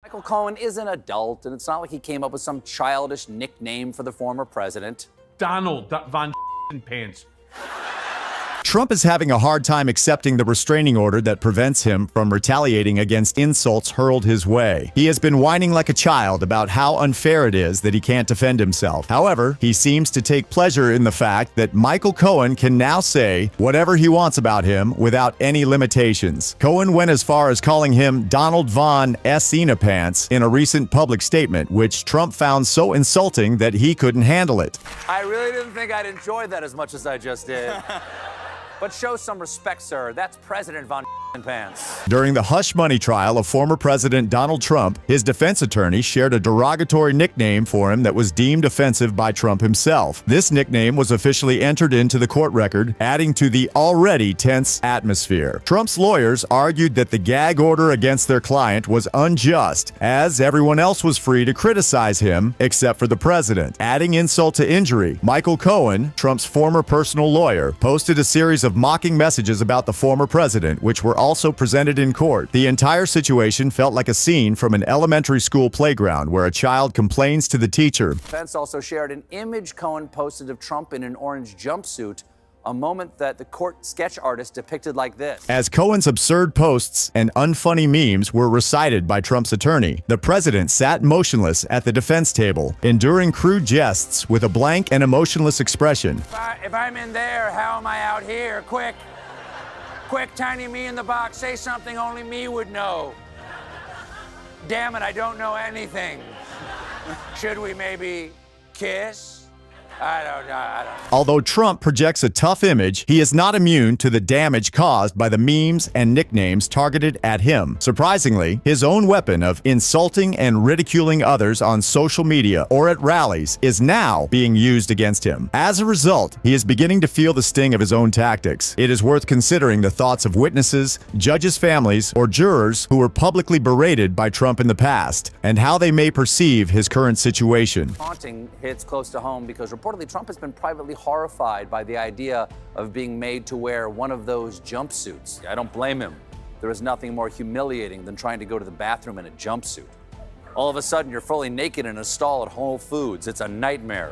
Michael Cohen is an adult, and it's not like he came up with some childish nickname for the former president. Donald Von Pants. Trump is having a hard time accepting the restraining order that prevents him from retaliating against insults hurled his way. He has been whining like a child about how unfair it is that he can't defend himself. However, he seems to take pleasure in the fact that Michael Cohen can now say whatever he wants about him without any limitations. Cohen went as far as calling him Donald Von Pants in a recent public statement, which Trump found so insulting that he couldn't handle it. I really didn't think I'd enjoy that as much as I just did. But show some respect, sir. That's President Von Pants. During the hush money trial of former President Donald Trump, his defense attorney shared a derogatory nickname for him that was deemed offensive by Trump himself. This nickname was officially entered into the court record, adding to the already tense atmosphere. Trump's lawyers argued that the gag order against their client was unjust, as everyone else was free to criticize him except for the president. Adding insult to injury, Michael Cohen, Trump's former personal lawyer, posted a series of mocking messages about the former president, which were also presented in court. The entire situation felt like a scene from an elementary school playground where a child complains to the teacher. Pence also shared an image Cohen posted of Trump in an orange jumpsuit, a moment that the court sketch artist depicted like this. As Cohen's absurd posts and unfunny memes were recited by Trump's attorney, the president sat motionless at the defense table, enduring crude jests with a blank and emotionless expression. If I'm in there, how am I out here? Quick, tiny me in the box, say something only me would know. Damn it, I don't know anything. Should we maybe kiss? I don't know. Although Trump projects a tough image, he is not immune to the damage caused by the memes and nicknames targeted at him. Surprisingly, his own weapon of insulting and ridiculing others on social media or at rallies is now being used against him. As a result, he is beginning to feel the sting of his own tactics. It is worth considering the thoughts of witnesses, judges' families, or jurors who were publicly berated by Trump in the past, and how they may perceive his current situation. Haunting hits close to home because reportedly Trump has been privately horrified by the idea of being made to wear one of those jumpsuits. I don't blame him. There is nothing more humiliating than trying to go to the bathroom in a jumpsuit. All of a sudden, you're fully naked in a stall at Whole Foods. It's a nightmare.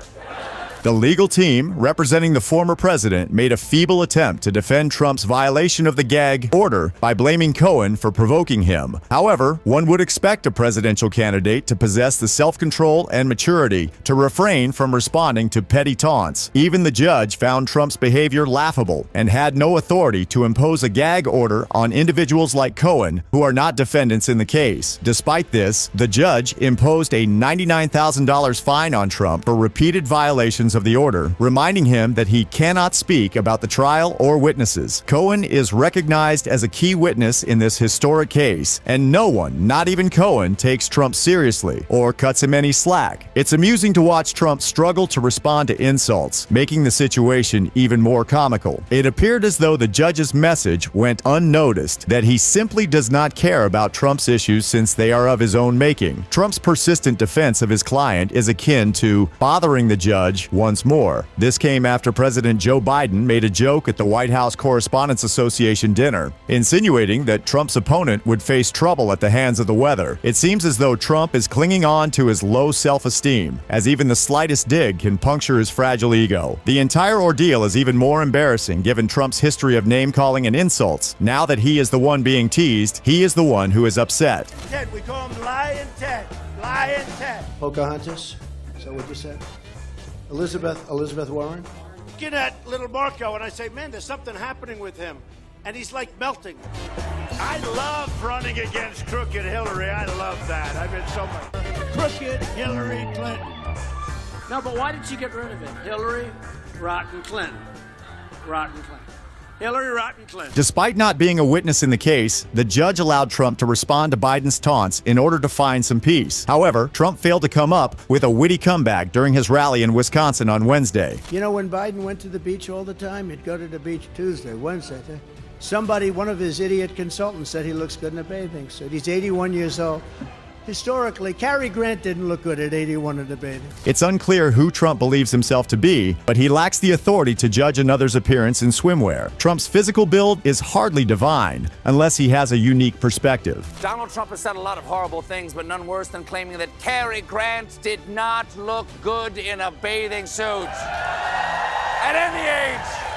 The legal team representing the former president made a feeble attempt to defend Trump's violation of the gag order by blaming Cohen for provoking him. However, one would expect a presidential candidate to possess the self-control and maturity to refrain from responding to petty taunts. Even the judge found Trump's behavior laughable and had no authority to impose a gag order on individuals like Cohen, who are not defendants in the case. Despite this, the judge imposed a $99,000 fine on Trump for repeated violations of the order, reminding him that he cannot speak about the trial or witnesses. Cohen is recognized as a key witness in this historic case, and no one, not even Cohen, takes Trump seriously or cuts him any slack. It's amusing to watch Trump struggle to respond to insults, making the situation even more comical. It appeared as though the judge's message went unnoticed, that he simply does not care about Trump's issues since they are of his own making. Trump's persistent defense of his client is akin to bothering the judge once more. This came after President Joe Biden made a joke at the White House Correspondents Association dinner, insinuating that Trump's opponent would face trouble at the hands of the weather. It seems as though Trump is clinging on to his low self-esteem, as even the slightest dig can puncture his fragile ego. The entire ordeal is even more embarrassing given Trump's history of name-calling and insults. Now that he is the one being teased, he is the one who is upset. Ted, we call him Lion Ted. Lion Ted. Pocahontas? Is that what you said? Elizabeth Warren? Looking at little Marco, and I say, man, there's something happening with him. And he's like melting. I love running against crooked Hillary. I love that. I've been so much. Crooked Hillary Clinton. No, but why did she get rid of him? Hillary, rotten Clinton. Rotten Clinton. Hillary Rotten Clinton. Despite not being a witness in the case, the judge allowed Trump to respond to Biden's taunts in order to find some peace. However, Trump failed to come up with a witty comeback during his rally in Wisconsin on Wednesday. You know, when Biden went to the beach all the time, he'd go to the beach Tuesday, Wednesday. Somebody, one of his idiot consultants, said he looks good in a bathing suit. He's 81 years old. Historically, Cary Grant didn't look good at 81 in debating. It's unclear who Trump believes himself to be, but he lacks the authority to judge another's appearance in swimwear. Trump's physical build is hardly divine, unless he has a unique perspective. Donald Trump has said a lot of horrible things, but none worse than claiming that Cary Grant did not look good in a bathing suit. At any age.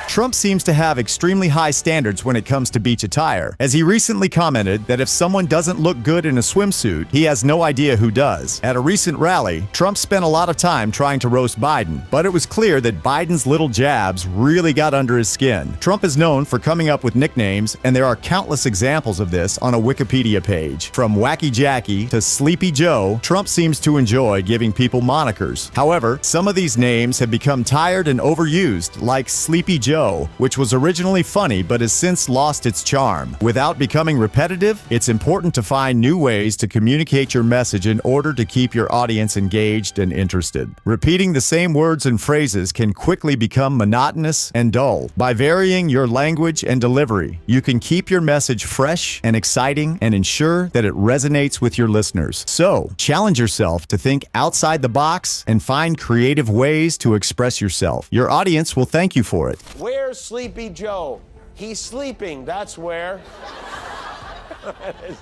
Trump seems to have extremely high standards when it comes to beach attire, as he recently commented that if someone doesn't look good in a swimsuit, he has no idea who does. At a recent rally, Trump spent a lot of time trying to roast Biden, but it was clear that Biden's little jabs really got under his skin. Trump is known for coming up with nicknames, and there are countless examples of this on a Wikipedia page. From Wacky Jackie to Sleepy Joe, Trump seems to enjoy giving people monikers. However, some of these names have become tired and overused, like Sleepy Joe, which was originally funny but has since lost its charm. Without becoming repetitive, it's important to find new ways to communicate your message in order to keep your audience engaged and interested. Repeating the same words and phrases can quickly become monotonous and dull. By varying your language and delivery, you can keep your message fresh and exciting and ensure that it resonates with your listeners. So, challenge yourself to think outside the box and find creative ways to express yourself. Your audience will thank you for it. Where's Sleepy Joe? He's sleeping, that's where.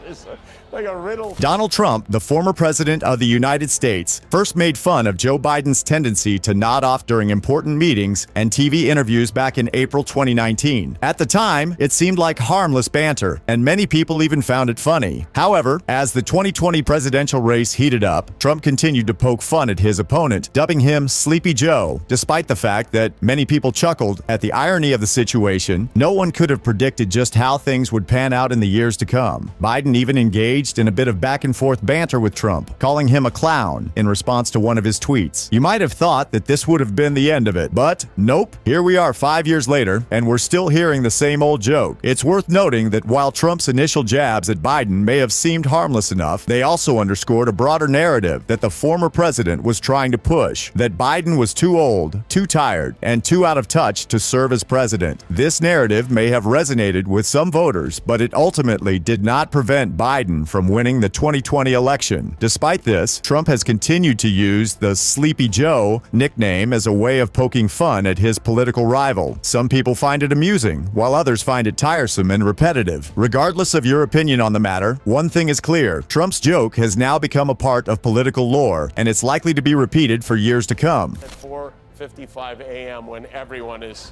It's like a riddle. Donald Trump, the former president of the United States, first made fun of Joe Biden's tendency to nod off during important meetings and TV interviews back in April 2019. At the time, it seemed like harmless banter, and many people even found it funny. However, as the 2020 presidential race heated up, Trump continued to poke fun at his opponent, dubbing him Sleepy Joe. Despite the fact that many people chuckled at the irony of the situation, no one could have predicted just how things would pan out in the years to come. Biden even engaged in a bit of back-and-forth banter with Trump, calling him a clown in response to one of his tweets. You might have thought that this would have been the end of it, but nope. Here we are 5 years later, and we're still hearing the same old joke. It's worth noting that while Trump's initial jabs at Biden may have seemed harmless enough, they also underscored a broader narrative that the former president was trying to push, that Biden was too old, too tired, and too out of touch to serve as president. This narrative may have resonated with some voters, but it ultimately did not prevent Biden from winning the 2020 election. Despite this, Trump has continued to use the Sleepy Joe nickname as a way of poking fun at his political rival. Some people find it amusing, while others find it tiresome and repetitive. Regardless of your opinion on the matter, one thing is clear: Trump's joke has now become a part of political lore, and it's likely to be repeated for years to come. At 4:55 a.m. when everyone is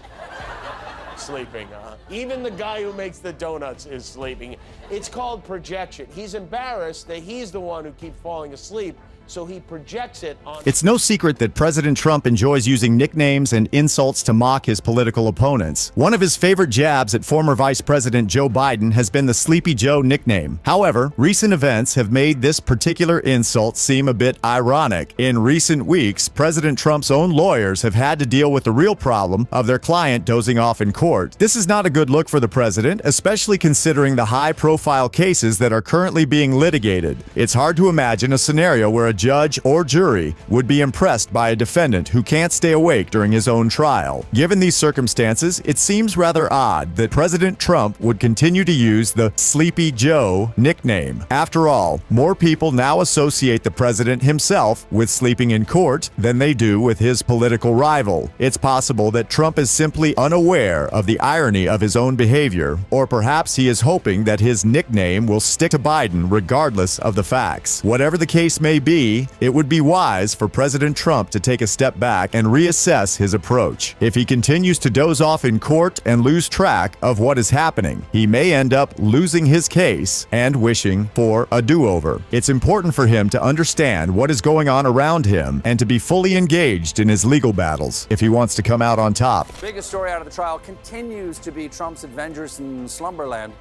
sleeping. Even the guy who makes the donuts is sleeping. It's called projection. He's embarrassed that he's the one who keeps falling asleep, so he projects it on... It's no secret that President Trump enjoys using nicknames and insults to mock his political opponents. One of his favorite jabs at former Vice President Joe Biden has been the Sleepy Joe nickname. However, recent events have made this particular insult seem a bit ironic. In recent weeks, President Trump's own lawyers have had to deal with the real problem of their client dozing off in court. This is not a good look for the president, especially considering the high-profile cases that are currently being litigated. It's hard to imagine a scenario where a judge or jury would be impressed by a defendant who can't stay awake during his own trial. Given these circumstances, it seems rather odd that President Trump would continue to use the Sleepy Joe nickname. After all, more people now associate the president himself with sleeping in court than they do with his political rival. It's possible that Trump is simply unaware of the irony of his own behavior, or perhaps he is hoping that his nickname will stick to Biden regardless of the facts. Whatever the case may be, it would be wise for President Trump to take a step back and reassess his approach. If he continues to doze off in court and lose track of what is happening, he may end up losing his case and wishing for a do-over. It's important for him to understand what is going on around him and to be fully engaged in his legal battles if he wants to come out on top. Biggest story out of the trial continues to be Trump's adventures in Slumberland.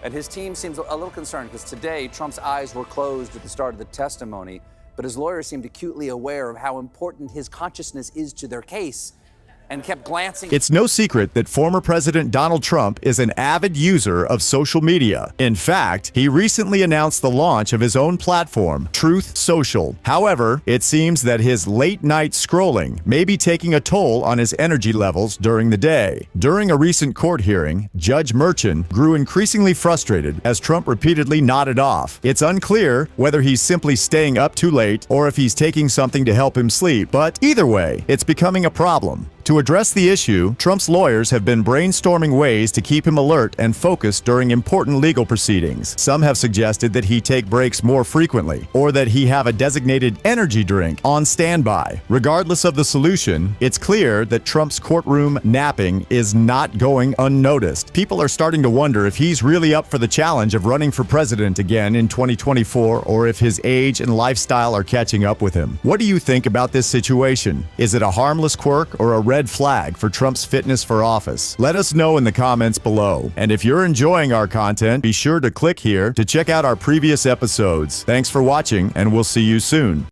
And his team seems a little concerned because today Trump's eyes were closed at the start of the testimony, but his lawyers seemed acutely aware of how important his consciousness is to their case. and kept glancing. It's no secret that former President Donald Trump is an avid user of social media. In fact, he recently announced the launch of his own platform, Truth Social. However, it seems that his late-night scrolling may be taking a toll on his energy levels during the day. During a recent court hearing, Judge Merchan grew increasingly frustrated as Trump repeatedly nodded off. It's unclear whether he's simply staying up too late or if he's taking something to help him sleep, but either way, it's becoming a problem. To address the issue, Trump's lawyers have been brainstorming ways to keep him alert and focused during important legal proceedings. Some have suggested that he take breaks more frequently, or that he have a designated energy drink on standby. Regardless of the solution, it's clear that Trump's courtroom napping is not going unnoticed. People are starting to wonder if he's really up for the challenge of running for president again in 2024, or if his age and lifestyle are catching up with him. What do you think about this situation? Is it a harmless quirk or a red flag for Trump's fitness for office? Let us know in the comments below. And if you're enjoying our content, be sure to click here to check out our previous episodes. Thanks for watching, and we'll see you soon.